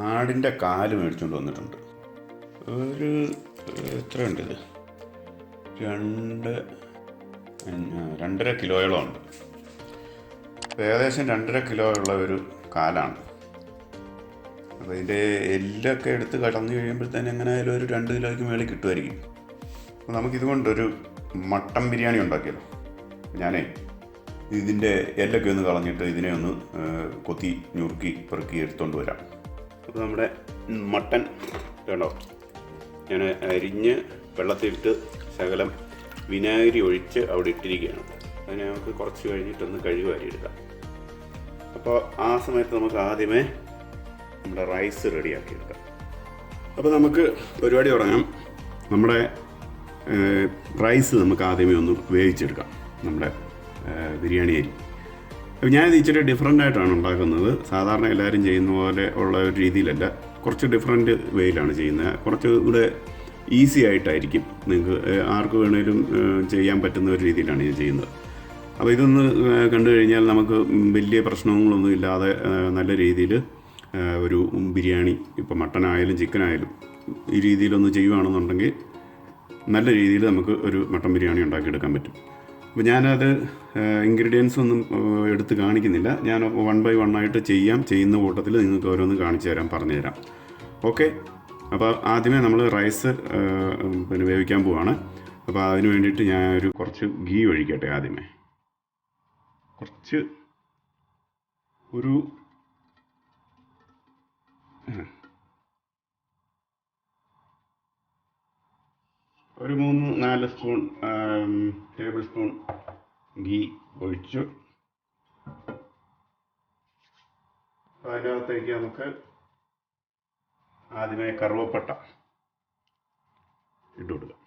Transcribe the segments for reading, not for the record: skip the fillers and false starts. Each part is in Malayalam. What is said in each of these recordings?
ആടിൻ്റെ കാല് മേടിച്ചുകൊണ്ട് വന്നിട്ടുണ്ട്. ഒരു എത്രയുണ്ട് ഇത്? 2.5 കിലോയോളം ഉണ്ട്. ഏകദേശം 2.5 കിലോ ഉള്ള ഒരു കാലാണ്. അപ്പോൾ ഇതിൻ്റെ എല്ലൊക്കെ എടുത്ത് കടന്നു കഴിയുമ്പോഴത്തേന് എങ്ങനെയായാലും ഒരു 2 കിലോയ്ക്ക് മേളിൽ കിട്ടുമായിരിക്കും. അപ്പോൾ നമുക്കിതുകൊണ്ടൊരു മട്ടൻ ബിരിയാണി ഉണ്ടാക്കിയല്ലോ. ഞാനേ ഇതിൻ്റെ എല്ലൊക്കെ ഒന്ന് കളഞ്ഞിട്ട് ഇതിനെ ഒന്ന് കൊത്തി ഞുറുക്കി പെറുക്കി എടുത്തുകൊണ്ട് വരാം. അപ്പോൾ നമ്മുടെ മട്ടൻ കണ്ടോ, ഞാൻ അരിഞ്ഞ് വെള്ളത്തിലിട്ട് ശകലം വിനാഗിരി ഒഴിച്ച് അവിടെ ഇട്ടിരിക്കുകയാണ്. അതിനെ നമുക്ക് കുറച്ച് കഴിഞ്ഞിട്ടൊന്ന് കഴുകി എടുക്കാം. അപ്പോൾ ആ സമയത്ത് നമുക്ക് ആദ്യമേ നമ്മുടെ റൈസ് റെഡിയാക്കി എടുക്കാം. അപ്പോൾ നമുക്ക് പരിപാടി തുടങ്ങാം. നമ്മുടെ റൈസ് നമുക്ക് ആദ്യമേ ഒന്ന് വേവിച്ചെടുക്കാം, നമ്മുടെ ബിരിയാണി അരി. അപ്പോൾ ഞാനിത് ഇച്ചിരി ഡിഫറെൻ്റ് ആയിട്ടാണ് ഉണ്ടാക്കുന്നത്. സാധാരണ എല്ലാവരും ചെയ്യുന്ന പോലെ ഉള്ള ഒരു രീതിയിലല്ല, കുറച്ച് ഡിഫറെൻറ്റ് വേയിലാണ് ചെയ്യുന്നത്. കുറച്ച് കൂടെ ഈസി ആയിട്ടായിരിക്കും നിങ്ങൾക്ക് ആർക്ക് വേണേലും ചെയ്യാൻ പറ്റുന്ന ഒരു രീതിയിലാണ് ഇത് ചെയ്യുന്നത്. അപ്പോൾ ഇതൊന്ന് കണ്ടു കഴിഞ്ഞാൽ നമുക്ക് വലിയ പ്രശ്നങ്ങളൊന്നും ഇല്ലാതെ നല്ല രീതിയിൽ ഒരു ബിരിയാണി, ഇപ്പോൾ മട്ടനായാലും ചിക്കനായാലും ഈ രീതിയിലൊന്ന് ചെയ്യുകയാണെന്നുണ്ടെങ്കിൽ നല്ല രീതിയിൽ നമുക്ക് ഒരു മട്ടൻ ബിരിയാണി ഉണ്ടാക്കിയെടുക്കാൻ പറ്റും. അപ്പോൾ ഞാനത് ഇൻഗ്രീഡിയൻസ് ഒന്നും എടുത്ത് കാണിക്കുന്നില്ല. ഞാൻ 1 by 1 ആയിട്ട് ചെയ്യുന്ന കൂട്ടത്തിൽ നിങ്ങൾക്ക് ഓരോന്ന് കാണിച്ചു തരാം, പറഞ്ഞു തരാം. ഓക്കെ. അപ്പോൾ ആദ്യമേ നമ്മൾ റൈസ് വേവിക്കാൻ പോവാണ്. അപ്പോൾ അതിന് വേണ്ടിയിട്ട് ഞാൻ കുറച്ച് ഗീ ഒഴിക്കട്ടെ. ആദ്യമേ കുറച്ച് ഒരു 3-4 സ്പൂൺ ടേബിൾ സ്പൂൺ ഗീ ഒഴിച്ചു. അതിനകത്തേക്ക് നമുക്ക് ആദ്യമേ കറുവപ്പട്ട ഇട്ട് കൊടുക്കാം.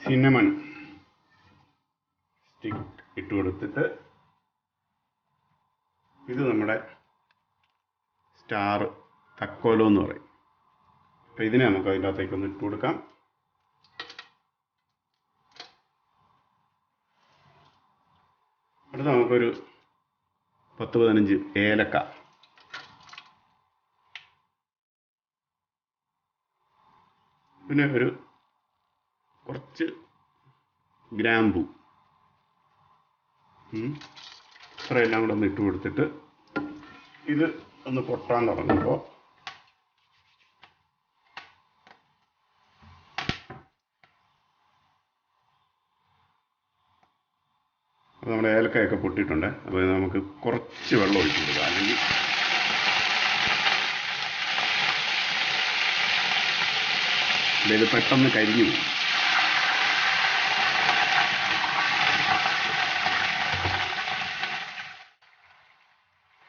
സിന്നമൺ സ്റ്റിക്ക് ഇട്ട് കൊടുത്തിട്ട്, ഇത് നമ്മുടെ സ്റ്റാർ തക്കോലം എന്ന് പറയും. അപ്പോൾ ഇതിനെ നമുക്ക് അതിൻ്റെ അകത്തേക്കൊന്ന് ഇട്ട് കൊടുക്കാം. അടുത്ത് നമുക്കൊരു 10-15 ഏലക്ക, പിന്നെ കുറച്ച് ഗ്രാമ്പു, ഇത്രയെല്ലാം കൂടെ ഒന്ന് ഇട്ട് കൊടുത്തിട്ട് ഇത് ഒന്ന് പൊട്ടാൻ തുടങ്ങുമ്പോൾ അപ്പോൾ നമ്മുടെ ഏലക്കയൊക്കെ പൊട്ടിയിട്ടുണ്ട്. അപ്പോൾ നമുക്ക് കുറച്ച് വെള്ളം ഒഴിച്ചു കൊടുക്കാം, അല്ലെങ്കിൽ ഇത് പെട്ടെന്ന് കരിഞ്ഞു പോകും.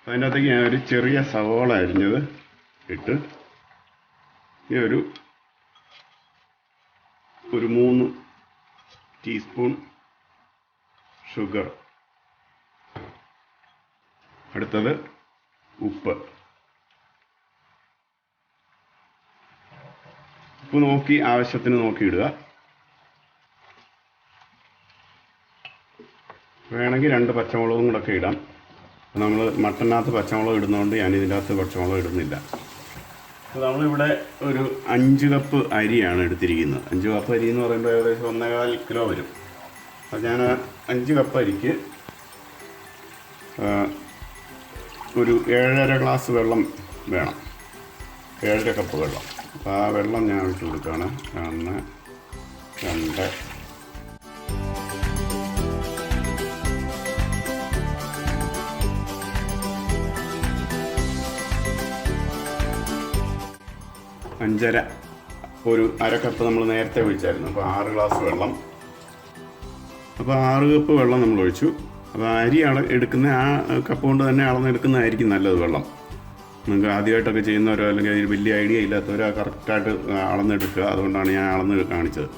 അതിൻ്റെ അകത്തേക്ക് ഞാൻ ഒരു ചെറിയ സവോള അരിഞ്ഞത് ഇട്ട് ഈ ഒരു 3 ടീസ്പൂൺ ഷുഗർ, അടുത്തത് ഉപ്പ് നോക്കി ആവശ്യത്തിന് നോക്കിയിടുക. വേണമെങ്കിൽ 2 പച്ചമുളകും കൂടെ ഒക്കെ ഇടാം. നമ്മൾ മട്ടനകത്ത് പച്ചമുളക് ഇടുന്നതുകൊണ്ട് ഞാൻ ഇതിൻ്റെ അകത്ത് പച്ചമുളക് ഇടുന്നില്ല. അപ്പോൾ നമ്മളിവിടെ ഒരു 5 കപ്പ് അരിയാണ് എടുത്തിരിക്കുന്നത്. 5 കപ്പ് അരി എന്ന് പറയുമ്പോൾ ഏകദേശം 1.25 കിലോ വരും. അപ്പോൾ ഞാൻ 5 കപ്പ് അരിക്ക് ഒരു 7.5 ഗ്ലാസ് വെള്ളം വേണം, 7.5 കപ്പ് വെള്ളം. അപ്പോൾ ആ വെള്ളം ഞാൻ ഇട്ട് കൊടുക്കുകയാണ്. 1, 2, 5.5, ഒരു 1/2 കപ്പ് നമ്മൾ നേരത്തെ ഒഴിച്ചായിരുന്നു. അപ്പോൾ 6 ഗ്ലാസ് വെള്ളം. അപ്പോൾ 6 കപ്പ് വെള്ളം നമ്മൾ ഒഴിച്ചു. അപ്പോൾ അരി എടുക്കുന്ന ആ കപ്പ് കൊണ്ട് തന്നെ അളന്നെടുക്കുന്നതായിരിക്കും നല്ലത് വെള്ളം. നിങ്ങൾക്ക് ആദ്യമായിട്ടൊക്കെ ചെയ്യുന്നവരോ അല്ലെങ്കിൽ അതിൽ വലിയ ഐഡിയ ഇല്ലാത്തവരോ കറക്റ്റായിട്ട് അളന്നെടുക്കുക. അതുകൊണ്ടാണ് ഞാൻ അളന്ന് കാണിച്ചത്.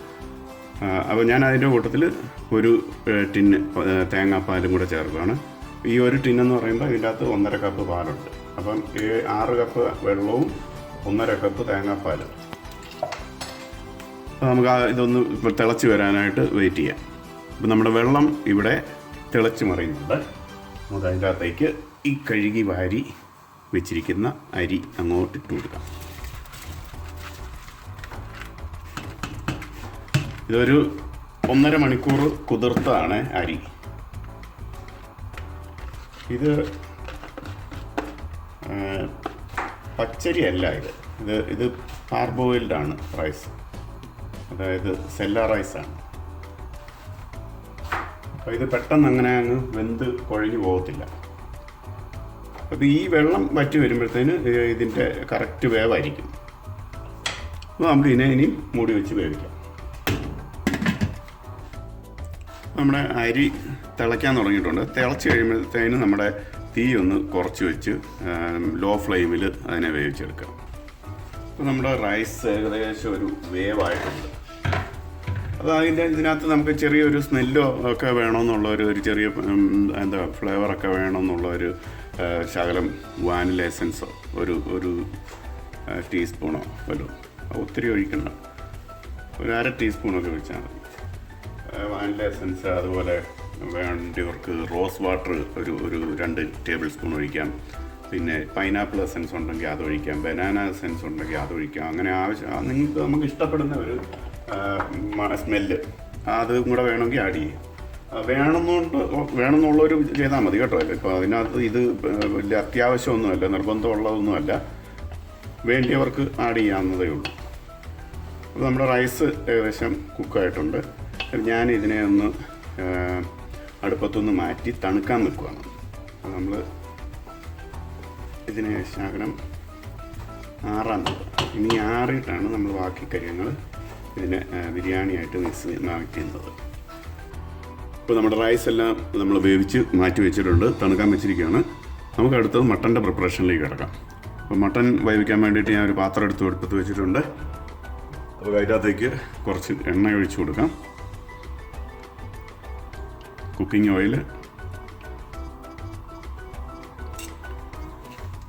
അപ്പോൾ ഞാൻ അതിൻ്റെ കൂട്ടത്തിൽ ഒരു ടിന്ന് തേങ്ങാപ്പാലും കൂടെ ചേർക്കുകയാണ്. ഈ ഒരു ടിന്നെന്ന് പറയുമ്പോൾ ഇതിൻ്റെ അകത്ത് 1.5 കപ്പ് പാലുണ്ട്. അപ്പം 6 കപ്പ് വെള്ളവും 1.5 കപ്പ് തേങ്ങാപ്പാലും. അപ്പോൾ നമുക്ക് ഇതൊന്ന് തിളച്ച് വരാനായിട്ട് വെയിറ്റ് ചെയ്യാം. അപ്പോൾ നമ്മുടെ വെള്ളം ഇവിടെ തിളച്ച് മറിയുന്നുണ്ട്. നമുക്ക് അതിൻ്റെ അകത്തേക്ക് ഈ കഴുകി വാരി വെച്ചിരിക്കുന്ന അരി അങ്ങോട്ട് ഇട്ട് കൊടുക്കാം. ഇതൊരു 1.5 മണിക്കൂർ കുതിർത്താണ് അരി. ഇത് പച്ചരി അല്ല, ഇത് പാർബോയിൽഡാണ് റൈസ്, അതായത് സെല്ല റൈസാണ്. അപ്പോൾ ഇത് പെട്ടെന്ന് അങ്ങനെ അങ്ങ് വെന്ത് കുഴഞ്ഞു പോകത്തില്ല. അപ്പോൾ ഈ വെള്ളം വറ്റി വരുമ്പോഴത്തേന് ഇതിൻ്റെ കറക്റ്റ് വേവായിരിക്കും. അപ്പോൾ നമുക്ക് ഇനി മൂടി വെച്ച് വേവിക്കാം. നമ്മുടെ അരി തിളയ്ക്കാൻ തുടങ്ങിയിട്ടുണ്ട്. തിളച്ച് കഴിയുമ്പോഴത്തേന് നമ്മുടെ തീ ഒന്ന് കുറച്ച് വെച്ച് ലോ ഫ്ലെയിമിൽ അതിനെ വേവിച്ചെടുക്കാം. അപ്പോൾ നമ്മുടെ റൈസ് ഏകദേശം ഒരു വേവായിട്ടുണ്ട്. അത് ഇതിനകത്ത് നമുക്ക് ചെറിയൊരു സ്മെല്ലോ ഒക്കെ വേണമെന്നുള്ള ഒരു ചെറിയ ഫ്ലേവറൊക്കെ വേണമെന്നുള്ള ഒരു ശകലം വാനില എസൻസോ ഒരു ടീസ്പൂണോ വല്ലതും, ഒത്തിരി ഒഴിക്കണ്ട, ഒരു 1/2 ടീസ്പൂണൊക്കെ ഒഴിച്ചാൽ മതി. വാനില എസൻസ്, അതുപോലെ വേണ്ടിയവർക്ക് റോസ് വാട്ടർ ഒരു 2 ടേബിൾ സ്പൂൺ ഒഴിക്കാം. പിന്നെ പൈനാപ്പിൾ എസൻസ് ഉണ്ടെങ്കിൽ അതൊഴിക്കാം, ബനാന എസൻസ് ഉണ്ടെങ്കിൽ അതൊഴിക്കാം. അങ്ങനെ നമുക്ക് ഇഷ്ടപ്പെടുന്ന ഒരു സ്മെല്ല് അതും കൂടെ വേണമെങ്കിൽ ആഡ് ചെയ്യാം. വേണമെന്നുള്ളൊരു ചെയ്താൽ മതി കേട്ടോ. ഇപ്പോൾ അതിനകത്ത് ഇത് വലിയ അത്യാവശ്യമൊന്നുമല്ല, നിർബന്ധമുള്ളതൊന്നുമല്ല, വേണ്ടിയവർക്ക് ആഡ് ചെയ്യാവുന്നതേ ഉള്ളൂ. അപ്പോൾ നമ്മുടെ റൈസ് ഏകദേശം കുക്കായിട്ടുണ്ട്. ഞാൻ ഇതിനെ ഒന്ന് അടുപ്പത്തൊന്ന് മാറ്റി തണുക്കാൻ വെക്കുകയാണ്. അപ്പോൾ നമ്മൾ ഇതിനെ ശകലം ആറാൻ നോക്കുക. ഇനി ആറിയിട്ടാണ് നമ്മൾ ബാക്കി കാര്യങ്ങൾ ഇതിനെ ബിരിയാണിയായിട്ട് മാറ്റുന്നത്. ഇപ്പോൾ നമ്മുടെ റൈസ് എല്ലാം നമ്മൾ വേവിച്ച് മാറ്റി വെച്ചിട്ടുണ്ട്, തണുക്കാൻ വെച്ചിരിക്കുകയാണ്. നമുക്ക് അടുത്തത് മട്ടൻ്റെ പ്രിപ്പറേഷനിലേക്ക് കിടക്കാം. അപ്പോൾ മട്ടൻ വേവിക്കാൻ വേണ്ടിയിട്ട് ഞാൻ ഒരു പാത്രം അടുപ്പത്ത് വെച്ചിട്ടുണ്ട്. അപ്പോൾ അതിനകത്തേക്ക് കുറച്ച് എണ്ണ ഒഴിച്ചു കൊടുക്കാം. Cooking oil.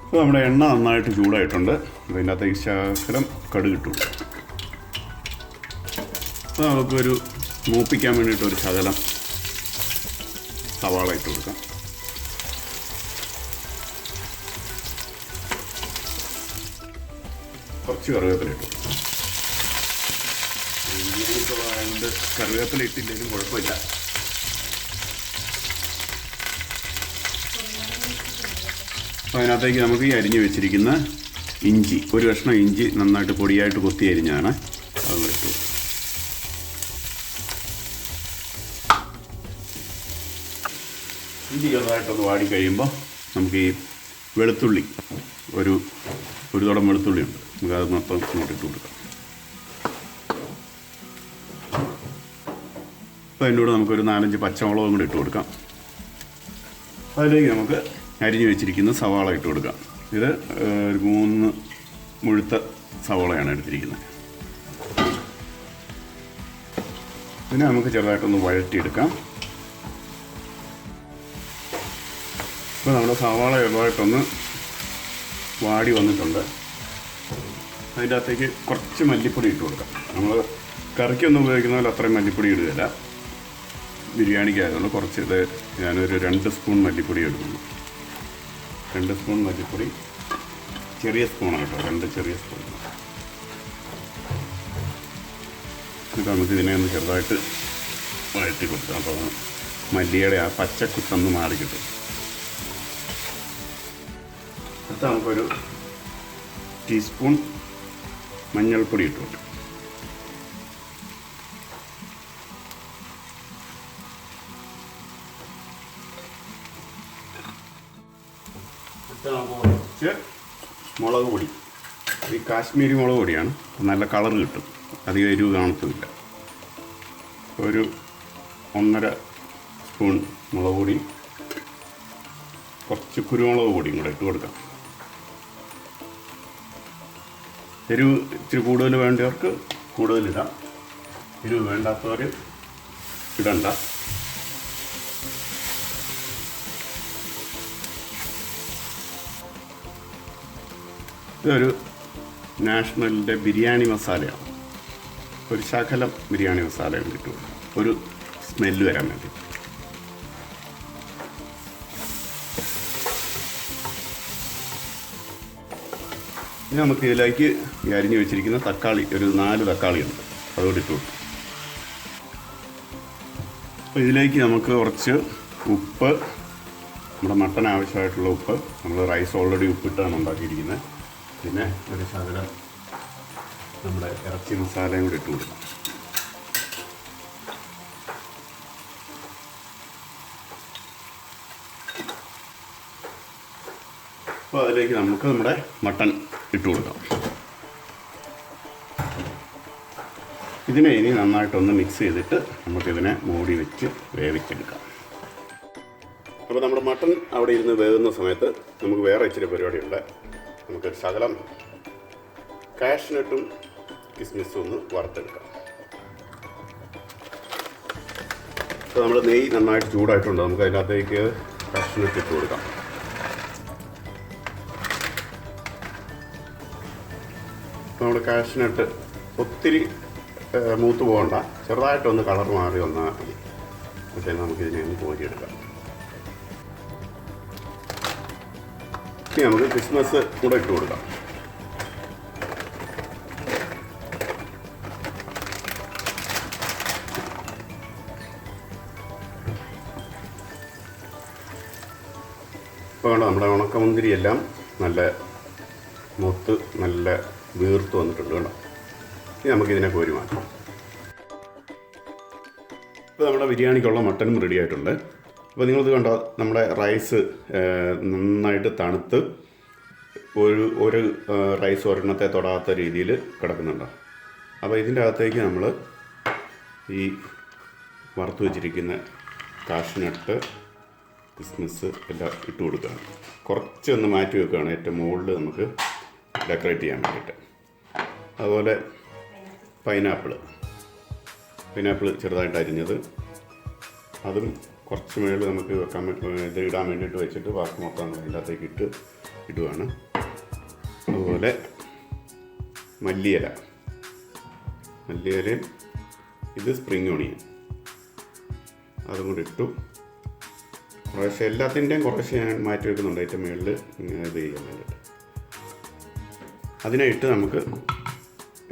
അപ്പോൾ നമ്മുടെ എണ്ണ നന്നായിട്ട് ചൂടായിട്ടുണ്ട്. അപ്പോൾ അതിനകത്തേക്ക് ശകലം കടുക് ഇട്ടു കൊടുക്കാം. അപ്പോൾ നമുക്കൊരു മൂപ്പിക്കാൻ വേണ്ടിയിട്ടൊരു ശകലം സവാള ഇട്ട് കൊടുക്കാം. കുറച്ച് കറിവേപ്പില ഇട്ട് കൊടുക്കാം. ആയതുകൊണ്ട് കറിവേപ്പില ഇട്ടില്ലെങ്കിലും കുഴപ്പമില്ല. അപ്പോൾ അതിനകത്തേക്ക് നമുക്ക് ഈ അരിഞ്ഞ് വെച്ചിരിക്കുന്ന ഇഞ്ചി, ഒരു കഷ്ണം ഇഞ്ചി നന്നായിട്ട് പൊടിയായിട്ട് കൊത്തി അരിഞ്ഞാണ്, അത് ഇട്ടു. ഇഞ്ചി ചെറുതായിട്ടൊന്ന് വാടിക്കഴിയുമ്പോൾ നമുക്ക് ഈ വെളുത്തുള്ളി ഒരു തുടം വെളുത്തുള്ളി ഉണ്ട്, നമുക്ക് അത് മൊത്തം ഇങ്ങോട്ട് ഇട്ട് കൊടുക്കാം. അപ്പോൾ അതിൻ്റെ കൂടെ നമുക്കൊരു 4-5 പച്ചമുളകും കൂടി ഇട്ട് കൊടുക്കാം. അതിലേക്ക് നമുക്ക് അരിഞ്ഞു വെച്ചിരിക്കുന്ന സവാള ഇട്ട് കൊടുക്കാം. ഇത് ഒരു 3 മുഴുത്ത സവാളയാണ് എടുത്തിരിക്കുന്നത്. പിന്നെ നമുക്ക് ചെറുതായിട്ടൊന്ന് വഴറ്റിയെടുക്കാം. ഇപ്പോൾ നമ്മുടെ സവാള ചെറുതായിട്ടൊന്ന് വാടി വന്നിട്ടുണ്ട്. അതിൻ്റെ അകത്തേക്ക് കുറച്ച് മല്ലിപ്പൊടി ഇട്ട് കൊടുക്കാം. നമ്മൾ കറിക്കൊന്നും ഉപയോഗിക്കുന്ന പോലെ അത്രയും മല്ലിപ്പൊടി ഇടുകയില്ല, ബിരിയാണിക്കായതുകൊണ്ട് കുറച്ച് ഇത് ഞാനൊരു 2 സ്പൂൺ മല്ലിപ്പൊടി എടുക്കുന്നു. 2 സ്പൂൺ മല്ലിപ്പൊടി, ചെറിയ സ്പൂണാണ് കേട്ടോ, 2 ചെറിയ സ്പൂൺ. എന്നിട്ട് നമുക്ക് ഇതിനെ ഒന്ന് ചെറുതായിട്ട് വഴറ്റി കൊടുക്കാം. അപ്പോൾ മല്ലിയുടെ ആ പച്ചക്കുത്തൊന്ന് മാറി കിട്ടും. എന്നിട്ട് നമുക്കൊരു ടീസ്പൂൺ മഞ്ഞൾപ്പൊടി ഇട്ട് കൊടുക്കാം. കുറച്ച് മുളക് പൊടി, ഈ കാശ്മീരി മുളക് പൊടിയാണ്, നല്ല കളർ കിട്ടും, അധികം എരിവ് കാണത്തുമില്ല. ഒരു 1.5 സ്പൂൺ മുളക് പൊടി, കുറച്ച് കുരുമുളക് പൊടിയും കൂടെ ഇട്ട് കൊടുക്കാം. എരിവ് ഇച്ചിരി കൂടുതൽ വേണ്ടവർക്ക് കൂടുതലിടാം, എരിവ് വേണ്ടാത്തവർ ഇടണ്ട. ഇതൊരു നാഷണലിൻ്റെ ബിരിയാണി മസാലയാണ്, ഒരു ശകലം ബിരിയാണി മസാല ഇട്ടു, ഒരു സ്മെല്ല് വരാൻ വേണ്ടി. ഇനി നമുക്ക് ഇതിലേക്ക് ഈ അരിഞ്ഞ് വെച്ചിരിക്കുന്ന തക്കാളി, ഒരു 4 തക്കാളിയുണ്ട്, അതുകൊണ്ട് ഇട്ടു കൊടുക്കും. അപ്പോൾ ഇതിലേക്ക് നമുക്ക് കുറച്ച് ഉപ്പ്, നമ്മുടെ മട്ടൻ ആവശ്യമായിട്ടുള്ള ഉപ്പ്, നമ്മൾ റൈസ് ഓൾറെഡി ഉപ്പിട്ടാണ് ഉണ്ടാക്കിയിരിക്കുന്നത്. പിന്നെ ഒരു ശകലം നമ്മുടെ ഇറച്ചി മസാലയും കൂടി ഇട്ട് കൊടുക്കാം. അപ്പോൾ അതിലേക്ക് നമുക്ക് നമ്മുടെ മട്ടൺ ഇട്ട് കൊടുക്കാം. ഇതിനെ ഇനി നന്നായിട്ടൊന്ന് മിക്സ് ചെയ്തിട്ട് നമുക്കിതിനെ മൂടി വെച്ച് വേവിച്ചെടുക്കാം. അപ്പോൾ നമ്മുടെ മട്ടൺ അവിടെ ഇരുന്ന് വേകുന്ന സമയത്ത് നമുക്ക് വേറെ ഇച്ചിരി പരിപാടിയുണ്ട്. നമുക്കൊരു ശകലം കാഷ്നട്ടും കിസ്മിസും ഒന്ന് വറുത്തെടുക്കാം. അപ്പോൾ നമ്മൾ നെയ്യ് നന്നായിട്ട് ചൂടായിട്ടുണ്ട്. നമുക്ക് അതിനകത്തേക്ക് കാഷ്നട്ട് ഇട്ട് കൊടുക്കാം. നമ്മുടെ കാഷ്നട്ട് ഒത്തിരി മൂത്ത് പോകണ്ട, ചെറുതായിട്ടൊന്ന് കളർ മാറി വന്നാൽ മതി. പക്ഷേ നമുക്കിതിനെ ഒന്ന് കോരിയെടുക്കാം. ഇനി നമുക്ക് ക്രിസ്മസ് കൂടെ ഇട്ട് കൊടുക്കാം. ഇപ്പോൾ നമ്മുടെ ഉണക്കമുന്തിരി എല്ലാം നല്ല മൊത്ത് നല്ല വീർത്ത് വന്നിട്ടുണ്ട് കേട്ടോ. ഇനി നമുക്കിതിനെ കോരി മാറ്റാം. ഇപ്പോൾ നമ്മുടെ ബിരിയാണിക്കുള്ള മട്ടനും റെഡി ആയിട്ടുണ്ട്. അപ്പോൾ നിങ്ങളിത് കണ്ടോ, നമ്മുടെ റൈസ് നന്നായിട്ട് തണുത്ത് ഒരു റൈസ് ഒരെണ്ണത്തെ തൊടാത്ത രീതിയിൽ കിടക്കുന്നുണ്ടോ. അപ്പോൾ ഇതിൻ്റെ അകത്തേക്ക് നമ്മൾ ഈ വറുത്ത് വെച്ചിരിക്കുന്ന കാഷ്നട്ട്, കിസ്മിസ് എല്ലാം ഇട്ട് കൊടുക്കുകയാണ്. കുറച്ചൊന്ന് മാറ്റി വെക്കുകയാണ് ഏറ്റവും മുകളിൽ നമുക്ക് ഡെക്കറേറ്റ് ചെയ്യാൻ വേണ്ടിയിട്ട്. അതുപോലെ പൈനാപ്പിൾ ചെറുതായിട്ട് അരിഞ്ഞത്, അതും കുറച്ച് മേളിൽ നമുക്ക് വെക്കാൻ ഇത് ഇടാൻ വേണ്ടിയിട്ട് വെച്ചിട്ട് ബാക്കി മൊത്തം നമ്മൾ അതിൻ്റെ അകത്തേക്ക് ഇടുകയാണ്. അതുപോലെ മല്ലിയിലയും ഇത് സ്പ്രിംഗ് ഓണിയൻ അതും കൂടി ഇട്ടു. കുറേശ്ശെ എല്ലാത്തിൻ്റെയും കുറേശ്ശെ ഞാൻ മാറ്റി വെക്കുന്നുണ്ട് ഏറ്റവും മുകളിൽ ഇത് ചെയ്യാൻ വേണ്ടിയിട്ട്. അതിനെ ഇട്ട് നമുക്ക്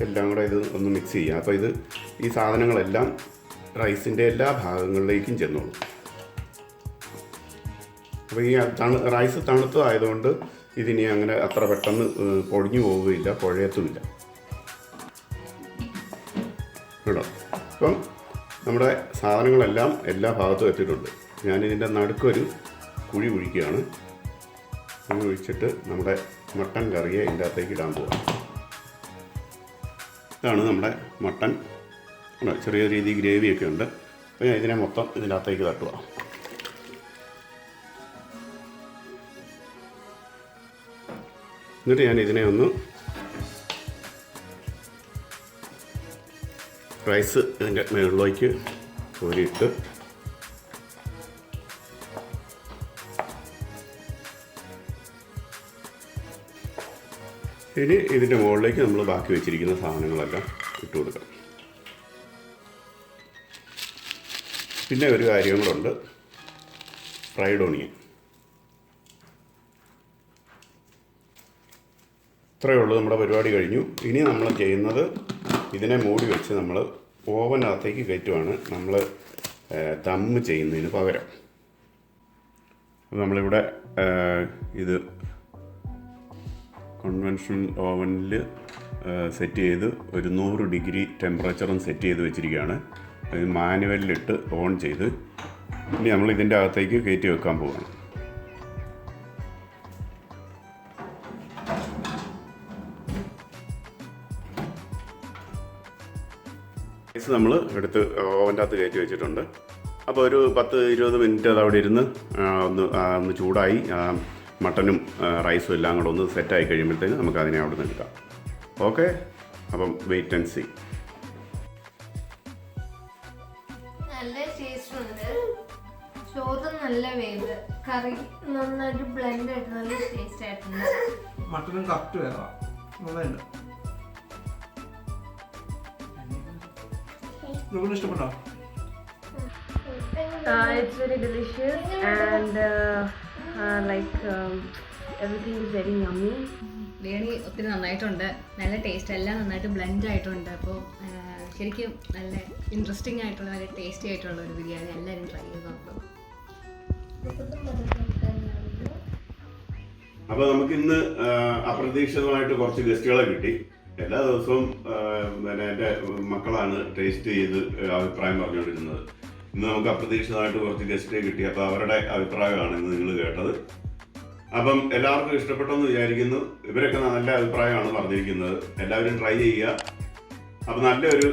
എല്ലാം കൂടെ ഇത് ഒന്ന് മിക്സ് ചെയ്യാം. അപ്പോൾ ഈ സാധനങ്ങളെല്ലാം റൈസിൻ്റെ എല്ലാ ഭാഗങ്ങളിലേക്കും ചെന്നോളും. അപ്പോൾ ഈ റൈസ് തണുത്തതായതുകൊണ്ട് ഇതിനി അങ്ങനെ അത്ര പെട്ടെന്ന് പൊടിഞ്ഞു പോവുകയില്ല, കുഴയത്തുമില്ല കേട്ടോ. അപ്പം നമ്മുടെ സാധനങ്ങളെല്ലാം എല്ലാ ഭാഗത്തും എത്തിയിട്ടുണ്ട്. ഞാനിതിൻ്റെ നടുക്കൊരു കുഴി കുഴിക്കുകയാണ്. കുഴി കുഴിച്ചിട്ട് നമ്മുടെ മട്ടൻ കറിയെ ഇതിൻ്റെ അകത്തേക്ക് ഇടാൻ പോവാം. ഇതാണ് നമ്മുടെ മട്ടൻ. ചെറിയ രീതിയിൽ ഗ്രേവിയൊക്കെ ഉണ്ട്. അപ്പോൾ ഞാൻ ഇതിനെ മൊത്തം ഇതിൻ്റെ അകത്തേക്ക് തട്ടുക. എന്നിട്ട് ഞാൻ ഇതിനെ ഒന്ന് റൈസ് ഇതിൻ്റെ മുകളിലേക്ക് കോരിയിട്ട് ഇനി ഇതിൻ്റെ മുകളിലേക്ക് നമ്മൾ ബാക്കി വെച്ചിരിക്കുന്ന സാധനങ്ങളെല്ലാം ഇട്ട് കൊടുക്കാം. പിന്നെ ഒരു കാര്യം കൂടെ ഉണ്ട്, ഫ്രൈഡ് ഓണിയൻ. ഇത്രയേ ഉള്ളൂ, നമ്മുടെ പരിപാടി കഴിഞ്ഞു. ഇനി നമ്മൾ ചെയ്യുന്നത് ഇതിനെ മൂടി വെച്ച് നമ്മൾ ഓവനകത്തേക്ക് കയറ്റുവാണ്, നമ്മൾ ദമ്മ് ചെയ്യുന്നതിന് പകരം. നമ്മളിവിടെ ഇത് കൺവെൻഷണൽ ഓവനിൽ സെറ്റ് ചെയ്ത് ഒരു 100 ഡിഗ്രി ടെമ്പറേച്ചറും സെറ്റ് ചെയ്ത് വെച്ചിരിക്കുകയാണ്. അത് മാനുവലിലിട്ട് ഓൺ ചെയ്ത് ഇനി നമ്മൾ ഇതിൻ്റെ അകത്തേക്ക് കയറ്റി വെക്കാൻ പോവുകയാണ്. റൈസ് നമ്മൾ എടുത്ത് ഓവൻ്റെ അകത്ത് കയറ്റി വെച്ചിട്ടുണ്ട്. അപ്പോൾ ഒരു 10-20 മിനിറ്റ് അത് അവിടെ ഇരുന്ന് ഒന്ന് ചൂടായി മട്ടനും റൈസും എല്ലാം കൂടെ ഒന്ന് സെറ്റായി കഴിയുമ്പോഴത്തേക്ക് നമുക്ക് അതിനെ അവിടെ നിന്ന് എടുക്കാം. ഓക്കെ, അപ്പം വെയിറ്റ് ആൻഡ് സീ. നല്ല ടേസ്റ്റ് ഉണ്ട്, ചോറ് നല്ല വേവ്, കറി നന്നായിട്ട് ബ്ലെൻഡ് ആയിട്ട് നല്ല ടേസ്റ്റ് ആയിട്ടുണ്ട്. മട്ടനും കറക്റ്റ് വേറെ നന്നായിട്ട്. നിങ്ങൾക്ക് ഇഷ്ടപ്പെട്ടോ? It's very delicious and everything is very yummy. Biryani ഒത്തിരി നന്നായിട്ടുണ്ട്, നല്ല ടേസ്റ്റ്, എല്ലാം നന്നായിട്ട് ബ്ലെൻഡ് ആയിട്ടുണ്ട്. അപ്പോൾ ശരിക്കും നല്ല ഇൻട്രസ്റ്റിംഗ് ആയിട്ടുള്ള നല്ല ടേസ്റ്റി ആയിട്ടുള്ള ഒരു ബിരിയാണി എല്ലാവരും ട്രൈ ചെയ്ത് നോക്കും. അപ്പോൾ നമുക്കിന്ന് അപ്രതീക്ഷിതമായിട്ട് കുറച്ച് ഗസ്റ്റുകളെ കിട്ടി. എല്ലാ ദിവസവും പിന്നെ എൻ്റെ മക്കളാണ് ടേസ്റ്റ് ചെയ്ത് അഭിപ്രായം പറഞ്ഞുകൊണ്ടിരുന്നത്. ഇന്ന് നമുക്ക് അപ്രതീക്ഷിതമായിട്ട് കുറച്ച് ഗസ്റ്റ് കിട്ടി. അപ്പോൾ അവരുടെ അഭിപ്രായമാണ് ഇന്ന് നിങ്ങൾ കേട്ടത്. അപ്പം എല്ലാവർക്കും ഇഷ്ടപ്പെട്ടെന്ന് വിചാരിക്കുന്നു. ഇവരൊക്കെ നല്ല അഭിപ്രായമാണ് പറഞ്ഞിരിക്കുന്നത്. എല്ലാവരും ട്രൈ ചെയ്യുക. അപ്പം നല്ലൊരു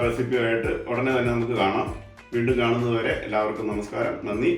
റെസിപ്പിയായിട്ട് ഉടനെ തന്നെ നമുക്ക് കാണാം. വീണ്ടും കാണുന്നതുവരെ എല്ലാവർക്കും നമസ്കാരം, നന്ദി.